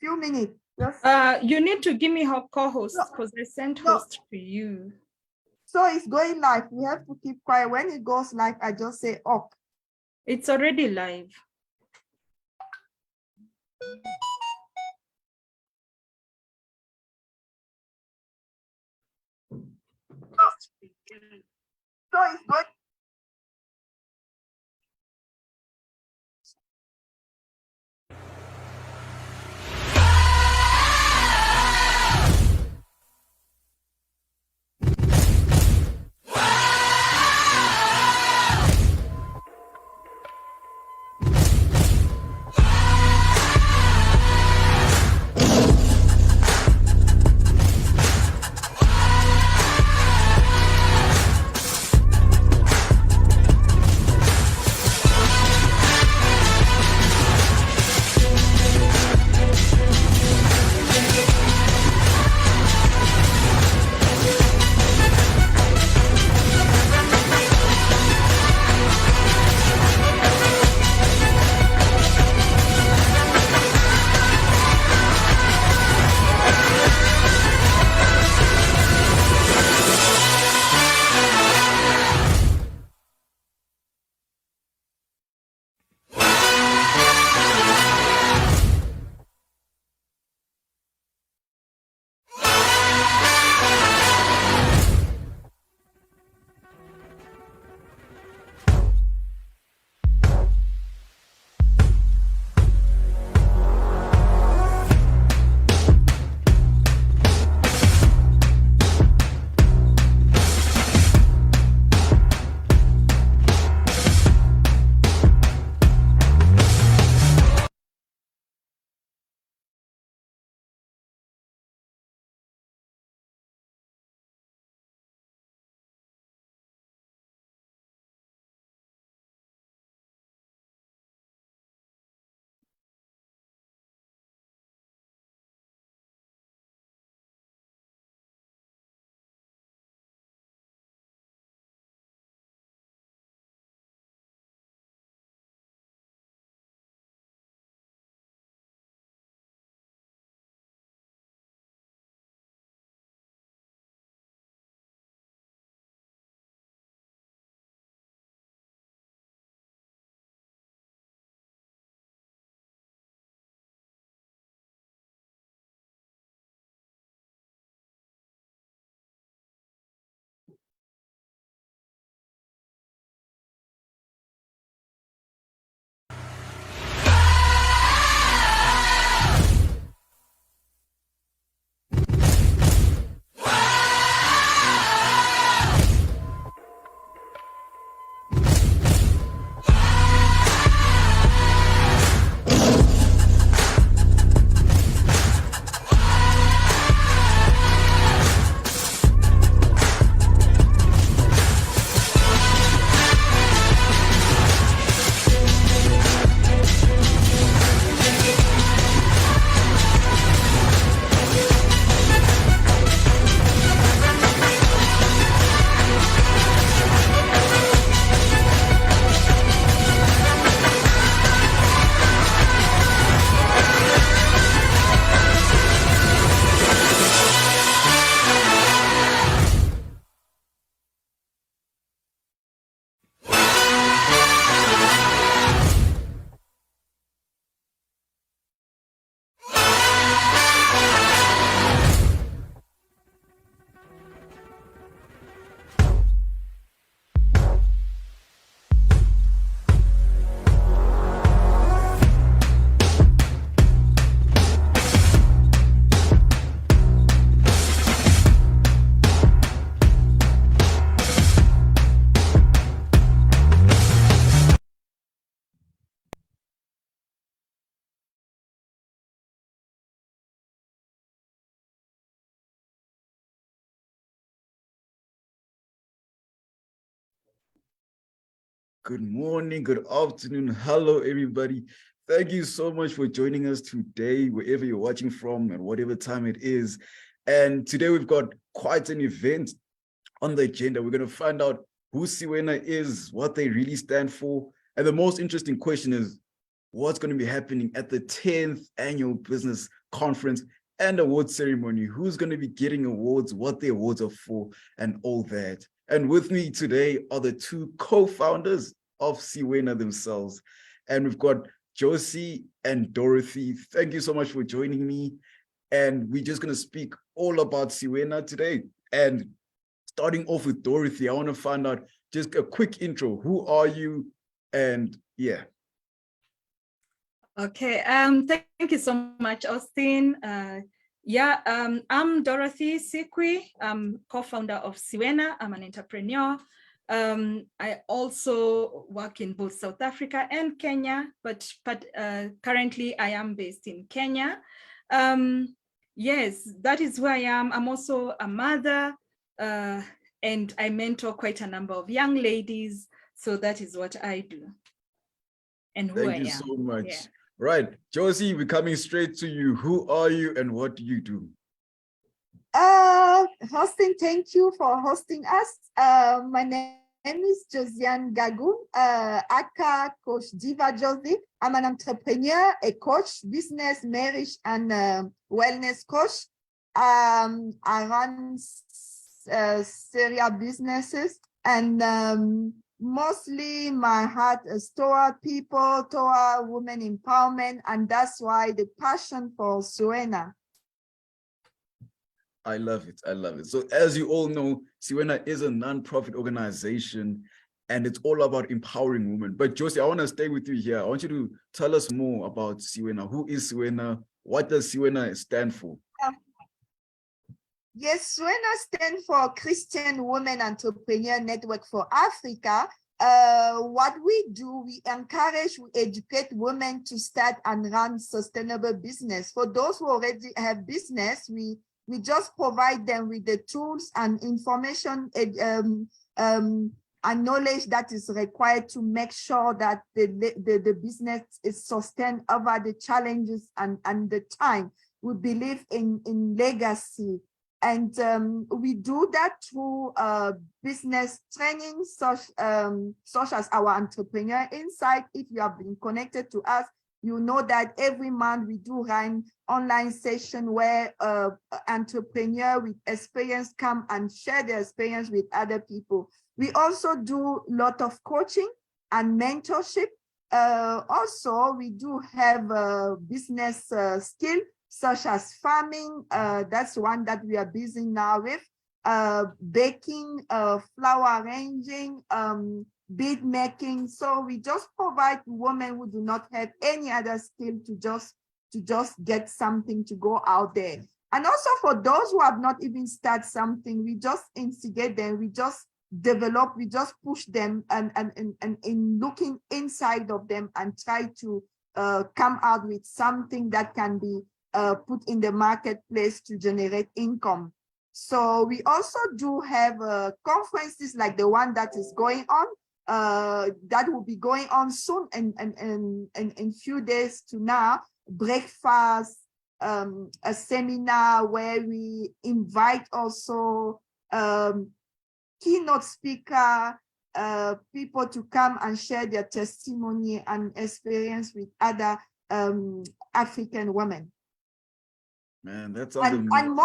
Few minutes. Just You need to give me her co-host because I sent host to you. So it's going live. We have to keep quiet. When it goes live, I just say up. It's already live. So it's going. Good morning, good afternoon. Hello, everybody. Thank you so much for joining us today, wherever you're watching from and whatever time it is. And today we've got quite an event on the agenda. We're going to find out who Cwena is, what they really stand for. And the most interesting question is, what's going to be happening at the 10th annual business conference and award ceremony. Who's going to be getting awards, what the awards are for, and all that. And with me today are the two co-founders of Cwena themselves. And we've got Josie and Dorothy. Thank you so much for joining me. And we're just going to speak all about Cwena today. And starting off with Dorothy, I want to find out just a quick intro. Who are you? And yeah. Okay, thank you so much, Austin. I'm Dorothy Sikwi. I'm co-founder of Cwena. I'm an entrepreneur. I also work in both South Africa and Kenya, but currently I am based in Kenya. Yes, that is who I am. I'm also a mother, and I mentor quite a number of young ladies. So that is what I do and who I am. Thank you so much. Yeah. Right, Josie, we're coming straight to you. Who are you and what do you do? Hosting, thank you for hosting us. My name is Josiane Gagoun, aka Coach Diva Josie. I'm an entrepreneur, a coach, business, marriage, and wellness coach. I run serial businesses, and mostly my heart is toward people, toward women empowerment, and that's why the passion for Cwena. I love it. I love it. So as you all know, Cwena is a non-profit organization and it's all about empowering women. But Josie, I want to stay with you here. I want you to tell us more about Cwena. Who is Cwena? What does Cwena stand for? Yes, Cwena stands for Christian Women Entrepreneur Network for Africa. What we do, we encourage, we educate women to start and run sustainable business. For those who already have business, we just provide them with the tools and information and knowledge that is required to make sure that the business is sustained over the challenges and the time. We believe in legacy. And we do that through business training, such as our Entrepreneur Insight. If you have been connected to us, you know that every month we do run online session where entrepreneur with experience come and share their experience with other people. We also do a lot of coaching and mentorship. Also, we do have business skill, such as farming. That's one that we are busy now with. Baking, flower arranging, bead making. So we just provide women who do not have any other skill to just get something to go out there. And also for those who have not even started something, we just instigate them, we just develop, we just push them and in looking inside of them and try to come out with something that can be put in the marketplace to generate income. So we also do have conferences like the one that is going on, that will be going on soon and in few days to now, breakfast, a seminar where we invite also keynote speaker, people to come and share their testimony and experience with other African women. Man, that sounds amazing.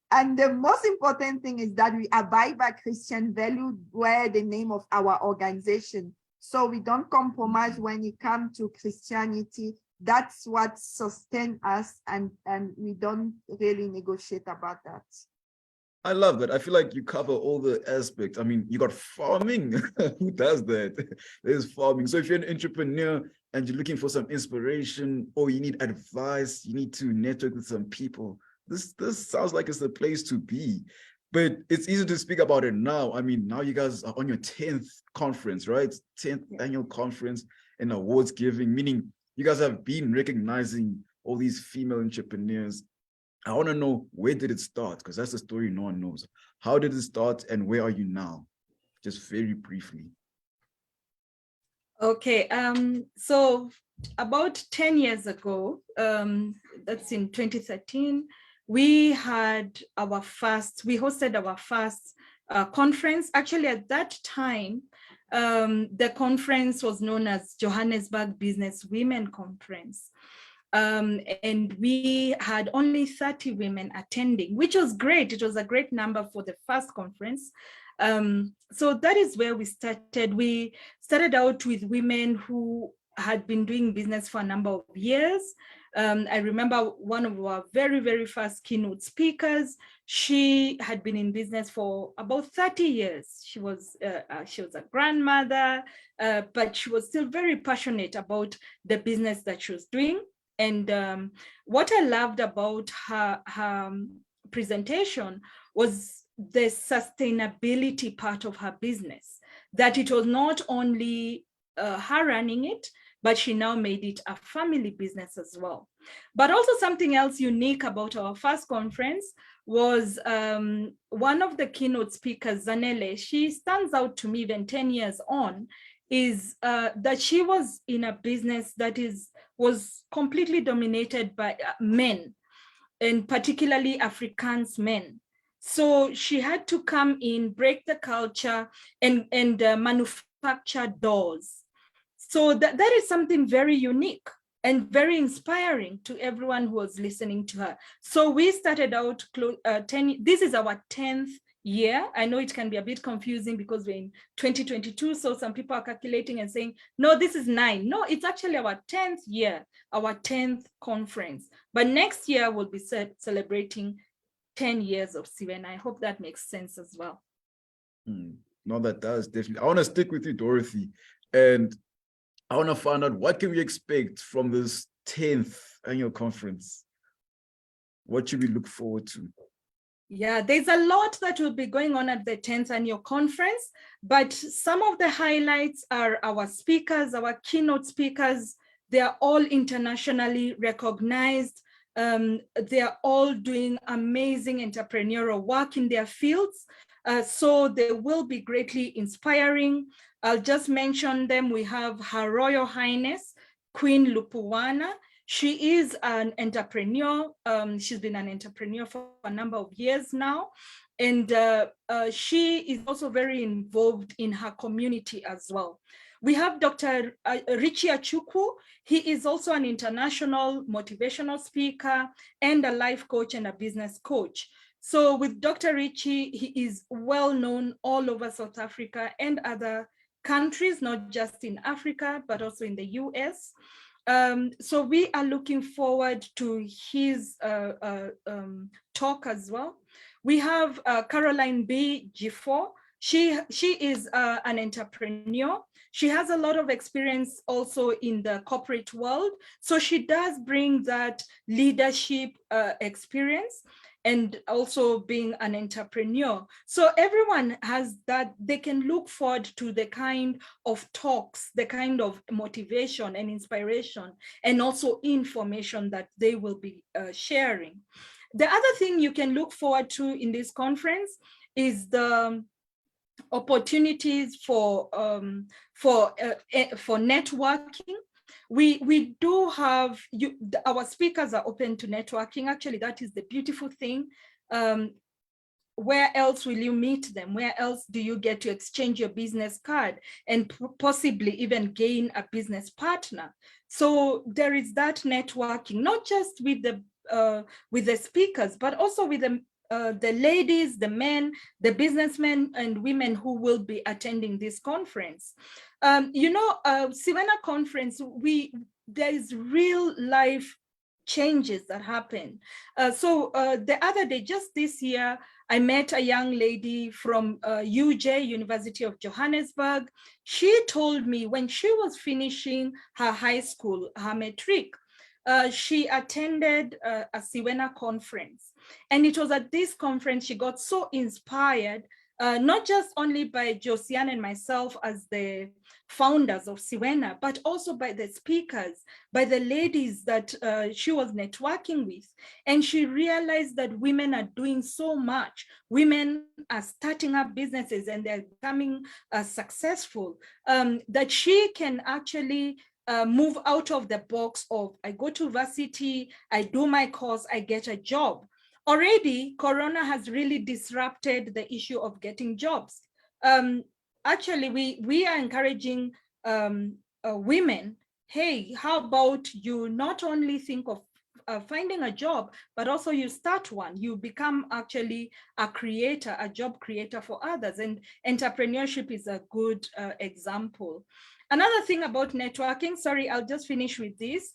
And the most important thing is that we abide by Christian value, where the name of our organization. So we don't compromise when it comes to Christianity. That's what sustains us, and we don't really negotiate about that. I love that. I feel like you cover all the aspects. I mean, you got farming. Who does that? There's farming. So if you're an entrepreneur and you're looking for some inspiration or you need advice, you need to network with some people, this sounds like it's the place to be. But it's easy to speak about it now. I mean, now you guys are on your 10th conference, right? 10th annual conference and awards giving, meaning you guys have been recognizing all these female entrepreneurs. I want to know, where did it start? Because that's the story no one knows. How did it start and where are you now? Just very briefly. Okay, so about 10 years ago, that's in 2013, we hosted our first conference. Actually, at that time, the conference was known as Johannesburg Business Women Conference. And we had only 30 women attending, which was great. It was a great number for the first conference. So that is where we started. We started out with women who had been doing business for a number of years. I remember one of our very, very first keynote speakers. She had been in business for about 30 years. She was a grandmother, but she was still very passionate about the business that she was doing. And what I loved about her presentation was the sustainability part of her business, that it was not only her running it, but she now made it a family business as well. But also something else unique about our first conference was one of the keynote speakers, Zanele. She stands out to me even 10 years on, is that she was in a business that was completely dominated by men, and particularly Afrikaans men. So she had to come in, break the culture, and manufacture doors. So that is something very unique and very inspiring to everyone who was listening to her. So we started out, this is our 10th year. I know it can be a bit confusing because we're in 2022, so some people are calculating and saying, no, this is 9. No, it's actually our 10th year, our 10th conference. But next year we'll be celebrating 10 years of Cwena. I hope that makes sense as well. No, that does, definitely. I want to stick with you, Dorothy, and I want to find out, what can we expect from this 10th annual conference? What should we look forward to? Yeah, there's a lot that will be going on at the 10th annual conference, but some of the highlights are our speakers, our keynote speakers. They are all internationally recognized. They are all doing amazing entrepreneurial work in their fields. So they will be greatly inspiring. I'll just mention them. We have Her Royal Highness, Queen Lupuwana. She is an entrepreneur. She's been an entrepreneur for a number of years now. And she is also very involved in her community as well. We have Dr. Richie Achukwu. He is also an international motivational speaker and a life coach and a business coach. So with Dr. Richie, he is well known all over South Africa and other countries, not just in Africa, but also in the US. So we are looking forward to his talk as well. We have Caroline B. G4. She is an entrepreneur. She has a lot of experience also in the corporate world. So she does bring that leadership experience and also being an entrepreneur. So everyone has that, they can look forward to the kind of talks, the kind of motivation and inspiration, and also information that they will be sharing. The other thing you can look forward to in this conference is the opportunities for networking. We do have, our speakers are open to networking. Actually, that is the beautiful thing. Where else will you meet them? Where else do you get to exchange your business card and possibly even gain a business partner? So there is that networking, not just with the speakers, but also with the ladies, the men, the businessmen and women who will be attending this conference. Cwena conference, there is real life changes that happen. So the other day, just this year, I met a young lady from UJ, University of Johannesburg. She told me when she was finishing her high school, her matric, she attended a Cwena conference. And it was at this conference she got so inspired, not just only by Josiane and myself as the founders of Cwena, but also by the speakers, by the ladies that she was networking with. And she realized that women are doing so much. Women are starting up businesses and they're becoming successful, that she can actually move out of the box of, I go to varsity, I do my course, I get a job. Already, Corona has really disrupted the issue of getting jobs. Actually, we are encouraging women hey, how about you not only think of finding a job, but also you start one, you become actually a creator, a job creator for others. And entrepreneurship is a good example. Another thing about networking, sorry, I'll just finish with this.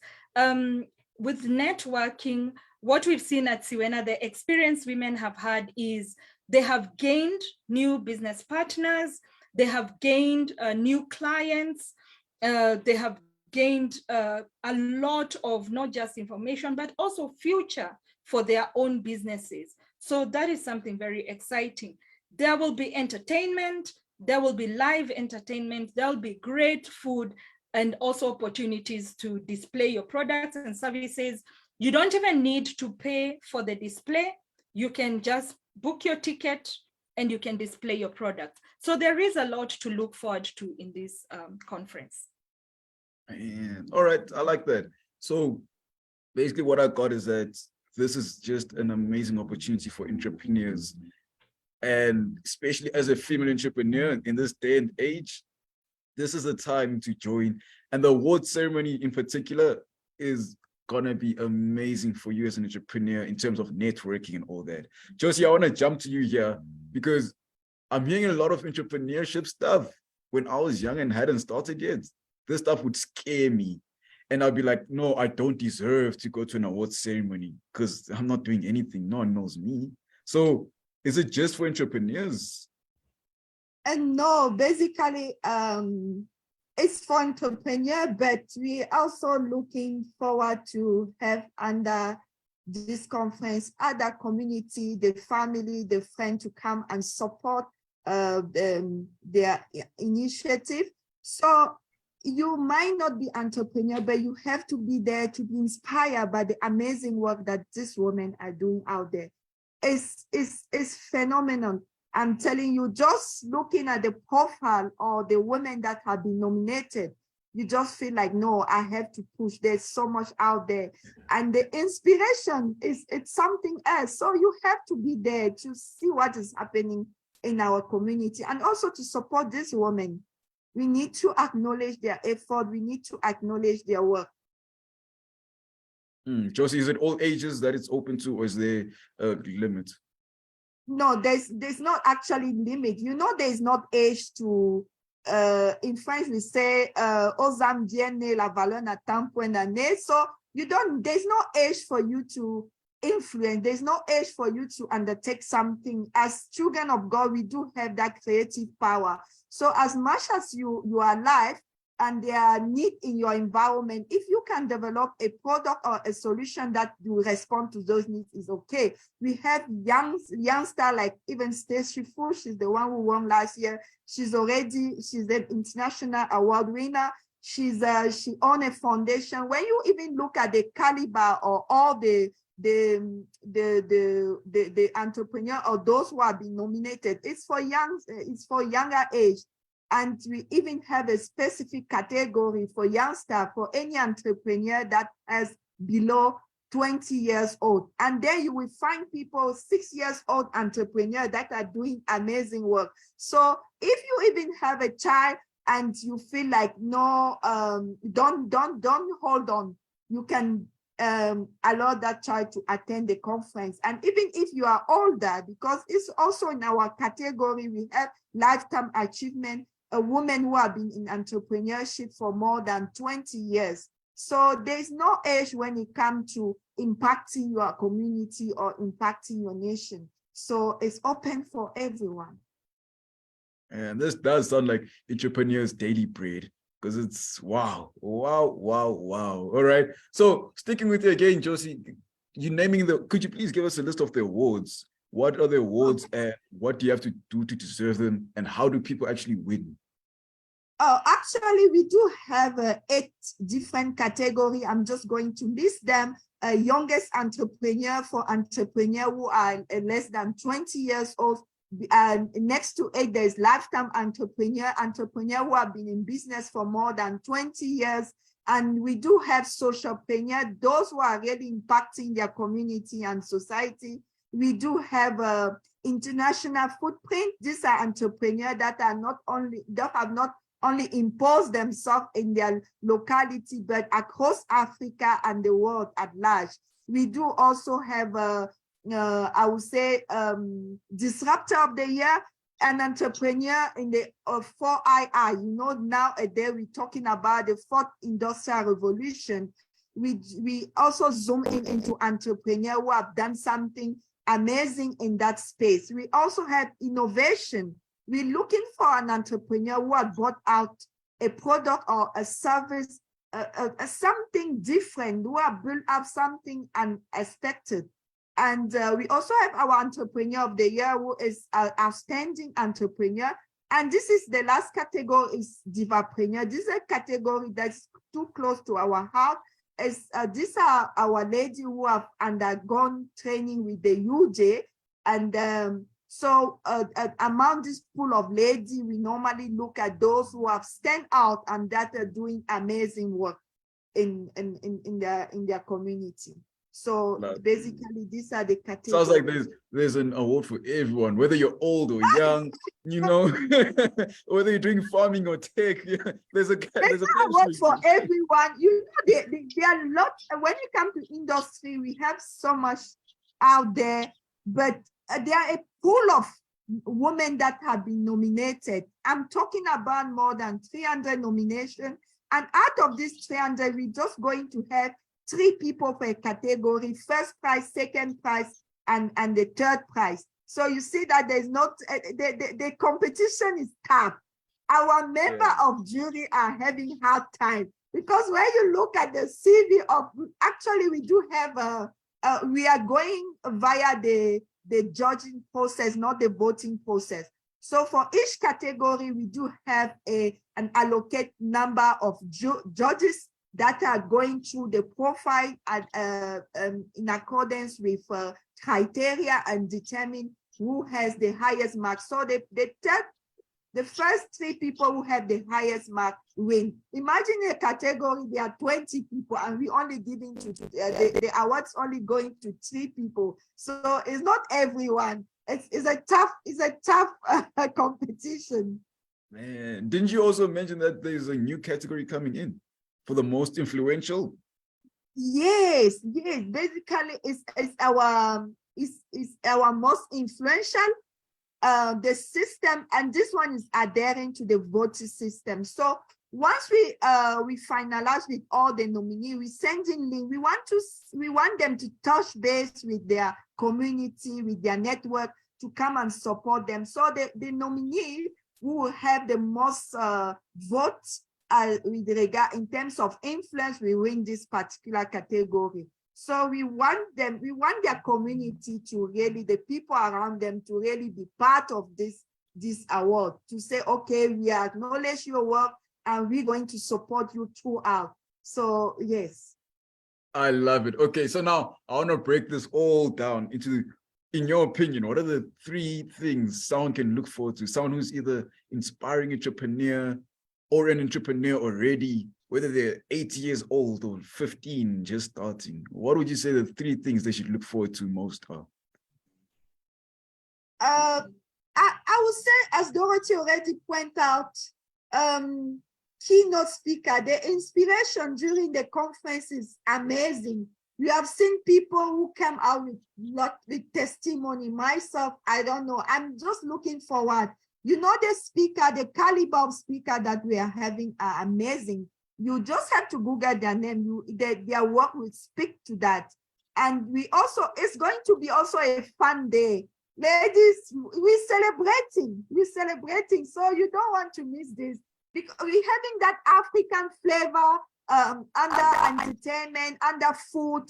With networking, what we've seen at Cwena, the experience women have had is they have gained new business partners, they have gained new clients, they have gained a lot of not just information, but also future for their own businesses. So that is something very exciting. There will be entertainment, there will be live entertainment, there'll be great food, and also opportunities to display your products and services. You don't even need to pay for the display. You can just book your ticket and you can display your product. So there is a lot to look forward to in this conference. And all right, I like that. So basically what I got is that this is just an amazing opportunity for entrepreneurs. And especially as a female entrepreneur in this day and age, this is a time to join. And the award ceremony in particular is gonna be amazing for you as an entrepreneur in terms of networking and all that. Josie, I want to jump to you here because I'm hearing a lot of entrepreneurship stuff. When I was young and hadn't started yet, this stuff would scare me. And I'd be like, no, I don't deserve to go to an award ceremony because I'm not doing anything. No one knows me. So is it just for entrepreneurs? And no, basically, it's for entrepreneur, but we also looking forward to have under this conference other community, the family, the friend to come and support their initiative. So you might not be entrepreneur, but you have to be there to be inspired by the amazing work that these women are doing out there. It's phenomenal. I'm telling you, just looking at the profile or the women that have been nominated, you just feel like, no, I have to push. There's so much out there. And the inspiration it's something else. So you have to be there to see what is happening in our community and also to support these women. We need to acknowledge their effort. We need to acknowledge their work. Josie, is it all ages that it's open to, or is there a limit? No, there's not actually limit. You know, there's not age to in French we say aux âmes bien nées la valeur n'attend point d'année. So there's no age for you to influence. There's no age for you to undertake something. As children of God, we do have that creative power. So as much as you are alive and there are need in your environment, if you can develop a product or a solution that will respond to those needs, is okay. We have youngster like even Stacy Fu, she's the one who won last year. She's an international award winner. She own a foundation. When you even look at the caliber or all the entrepreneur or those who have been nominated, it's for younger age. And we even have a specific category for youngster, for any entrepreneur that has below 20 years old. And there you will find people 6 years old entrepreneurs that are doing amazing work. So if you even have a child and you feel like, no, don't hold on, you can allow that child to attend the conference. And even if you are older, because it's also in our category, we have lifetime achievement, a woman who have been in entrepreneurship for more than 20 years. So there's no age when it comes to impacting your community or impacting your nation. So it's open for everyone. And this does sound like entrepreneurs' daily bread, because it's wow. All right. So sticking with you again, Josie, could you please give us a list of the awards? What are the awards and what do you have to do to deserve them? And how do people actually win? Actually, we do have 8 different categories. I'm just going to list them. Youngest entrepreneur for entrepreneur who are less than 20 years old. Next to 8, there's lifetime entrepreneur who have been in business for more than 20 years. And we do have socialpreneur, those who are really impacting their community and society. We do have international footprint. These are entrepreneurs that are that have not only impose themselves in their locality, but across Africa and the world at large. We do also have I would say, disruptor of the year, an entrepreneur in the 4II. You know, nowadays we're talking about the fourth industrial revolution. We also zoom into entrepreneurs who have done something amazing in that space. We also have innovation. We're looking for an entrepreneur who has brought out a product or a service, something different, who have built up something unexpected. And we also have our entrepreneur of the year, who is an outstanding entrepreneur. And this is the last category, is divapreneur. This is a category that's too close to our heart. These are our ladies who have undergone training with the UJ. And so among this pool of ladies, we normally look at those who have stand out and that are doing amazing work in their community. So basically, these are the categories. Sounds like there's an award for everyone, whether you're old or young, you know, whether you're doing farming or tech. There's an award for everyone. You know, there are lots. When you come to industry, we have so much out there, but there are a pool of women that have been nominated. I'm talking about more than 300 nominations, and out of these 300, we're just going to have 3 people per category: first prize, second prize, and the third prize. So you see that there's not the competition is tough. Our member of jury are having hard time, because when you look at the CV of, actually we do have we are going via the judging process, not the voting process. So for each category, we do have an allocated number of judges that are going through the profile in accordance with criteria and determine who has the highest mark. So the first 3 people who have the highest mark win. Imagine a category, there are 20 people and we only giving to the awards only going to 3 people. So it's not everyone. It's a tough competition. Man, didn't you also mention that there's a new category coming in for the most influential? Yes. Basically, it's our most influential. The system, and this one is adhering to the voting system. So once we finalize with all the nominees, we send in link. We want them to touch base with their community, with their network, to come and support them. So the nominee who will have the most votes with regard in terms of influence, we win this particular category. So we want their community to really, the people around them, to really be part of this award, to say, okay, we acknowledge your work and we're going to support you throughout. So yes. I love it. Okay, so now I want to break this all down into, in your opinion, what are the 3 things someone can look forward to? Someone who's either inspiring entrepreneur or an entrepreneur already, whether they're 8 years old or 15, just starting. What would you say the 3 things they should look forward to most are? I would say, as Dorothy already pointed out, keynote speaker, the inspiration during the conference is amazing. We have seen people who come out with testimony. Myself, I don't know. I'm just looking forward. You know, the speaker, the caliber of speaker that we are having are amazing. You just have to Google their name. Their work will speak to that. And it's going to be also a fun day. Ladies, we're celebrating. So you don't want to miss this, because we're having that African flavor under entertainment, under food,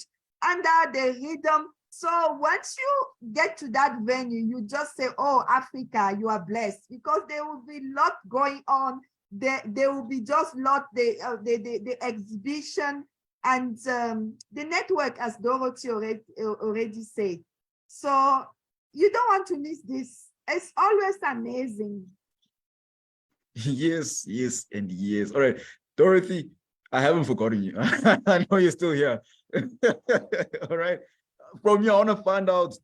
under the rhythm. So once you get to that venue, you just say, oh, Africa, you are blessed, because there will be a lot going on. There will be just lot, the exhibition and the network, as Dorothy already said. So you don't want to miss this. It's always amazing. Yes, and yes. All right, Dorothy, I haven't forgotten you. I know you're still here. All right. From you, I want to find out,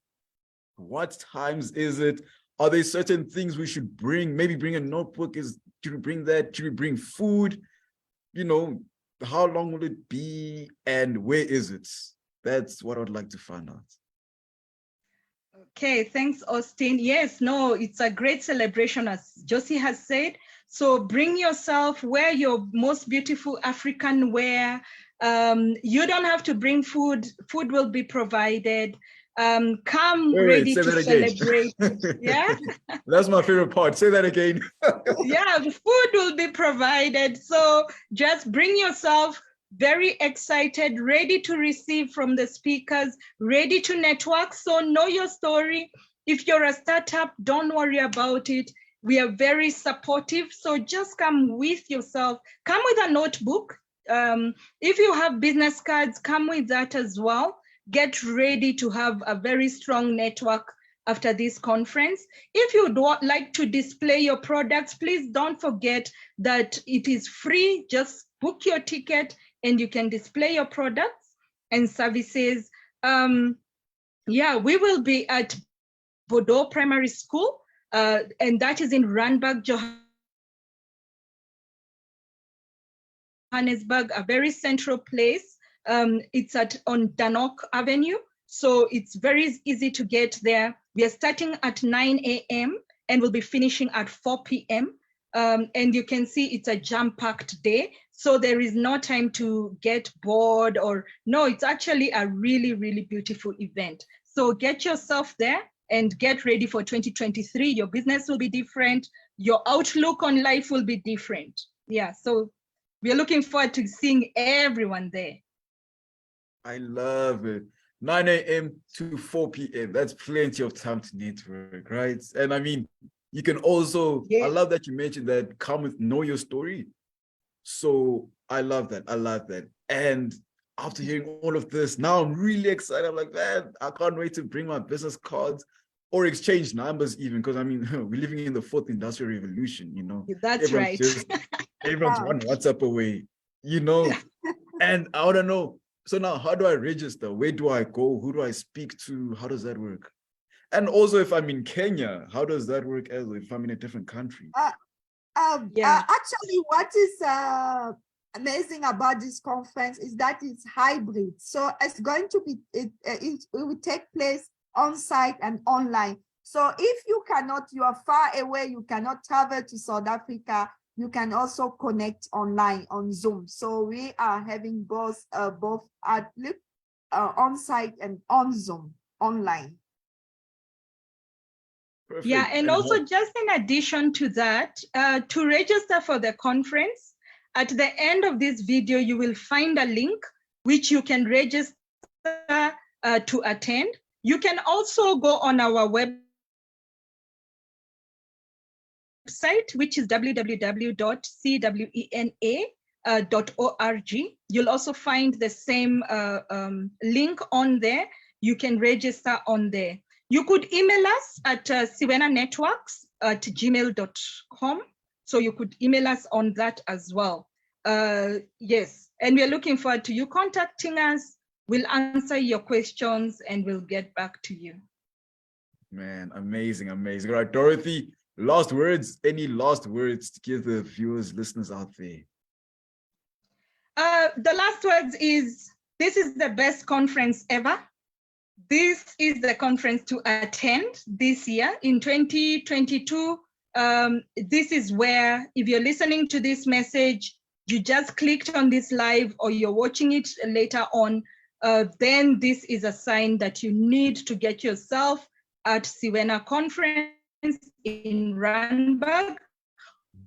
what times is it? Are there certain things we should bring? Maybe bring a notebook. Do Should we bring that? Should we bring food? You know, how long will it be and where is it? That's what I'd like to find out. Okay, thanks, Austin. Yes, no, it's a great celebration, as Josie has said. So bring yourself, wear your most beautiful African wear. You don't have to bring food. Food will be provided. Come ready to celebrate. Yeah, that's my favorite part. Say that again. yeah, food will be provided. So just bring yourself very excited, ready to receive from the speakers, ready to network. So know your story. If you're a startup, don't worry about it. We are very supportive. So just come with yourself. Come with a notebook. If you have business cards, come with that as well. Get ready to have a very strong network after this conference. If you would like to display your products, please don't forget that it is free. Just book your ticket and you can display your products and services. Yeah, we will be at Bordeaux Primary School, and that is in Randburg, Johannesburg, a very central place. It's on Danok Avenue, so it's very easy to get there. We are starting at 9 a.m. and we'll be finishing at 4 p.m. And you can see it's a jam-packed day, so there is no time to get bored or no, it's actually a really, really beautiful event. So get yourself there and get ready for 2023. Your business will be different. Your outlook on life will be different. Yeah, so we're looking forward to seeing everyone there. I love it. 9 a.m. to 4 p.m. That's plenty of time to network, right? And I mean, you can also, I love that you mentioned that come with know your story. So I love that. I love that. And after hearing all of this, now I'm really excited. I'm like, man, I can't wait to bring my business cards or exchange numbers even, because I mean, we're living in the fourth industrial revolution, you know. That's right. Everyone's one WhatsApp away, you know. And I want to know, so now how do I register? Where do I go? Who do I speak to? How does that work? And also if I'm in Kenya, how does that work as if I'm in a different country? Actually, what is amazing about this conference is that it's hybrid. So it's going to be, it will take place on site and online. So if you are far away, you cannot travel to South Africa, you can also connect online on Zoom. So we are having both on site and on Zoom online. Perfect. Yeah, and also just in addition to that, to register for the conference, at the end of this video, you will find a link which you can register to attend. You can also go on our website, which is www.cwena.org. You'll also find the same link on there. You can register on there. You could email us at cwenanetworks@gmail.com. So you could email us on that as well. Yes, and we're looking forward to you contacting us. We'll answer your questions and we'll get back to you. Man, amazing, amazing. All right, Dorothy, last words, any last words to give the viewers, listeners out there? The last words is, this is the best conference ever. This is the conference to attend this year in 2022. This is where, if you're listening to this message, you just clicked on this live or you're watching it later on, then this is a sign that you need to get yourself at Cwena conference in Randburg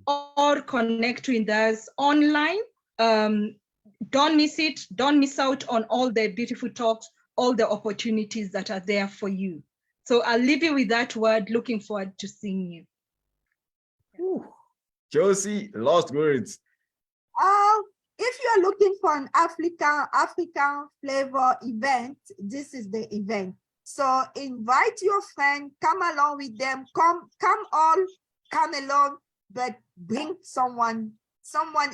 or connect with us online. Don't miss it. Don't miss out on all the beautiful talks, all the opportunities that are there for you. So I'll leave you with that word. Looking forward to seeing you. Ooh. Josie, last words. If you're looking for an African flavor event, this is the event. So invite your friend, come along with them, come along, but bring someone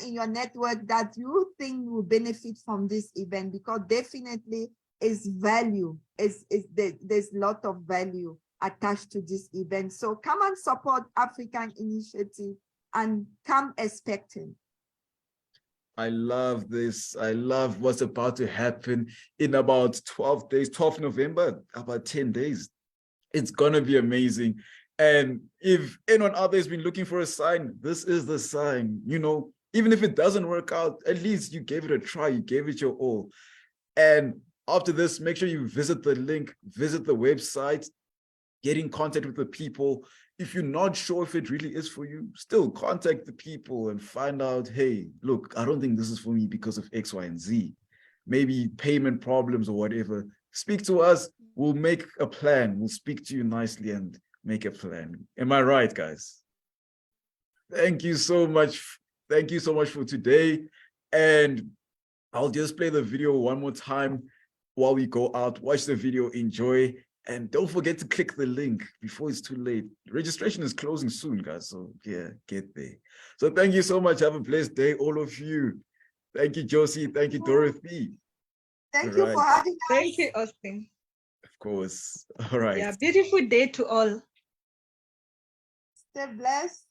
in your network that you think will benefit from this event, because definitely is value. There's a lot of value attached to this event. So come and support African initiative and come expecting. I love this. I love what's about to happen in about 12 days, 12 November, about 10 days. It's going to be amazing. And if anyone out there has been looking for a sign, this is the sign. You know, even if it doesn't work out, at least you gave it a try. You gave it your all. And after this, make sure you visit the link, visit the website, get in contact with the people. If you're not sure if it really is for you, still contact the people and find out, hey, look, I don't think this is for me because of X, Y, and Z. Maybe payment problems or whatever. Speak to us. We'll make a plan. We'll speak to you nicely and make a plan. Am I right, guys? Thank you so much. Thank you so much for today. And I'll just play the video one more time while we go out. Watch the video, enjoy. And don't forget to click the link before it's too late. Registration is closing soon, guys. So yeah, get there. So thank you so much. Have a blessed day, all of you. Thank you, Josie. Thank you, Dorothy. Thank you for having us. Thank you, Austin. Of course. All right. Yeah, beautiful day to all. Stay blessed.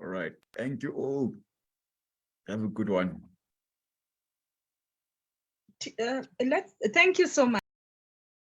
All right. Thank you all. Have a good one. Thank you so much.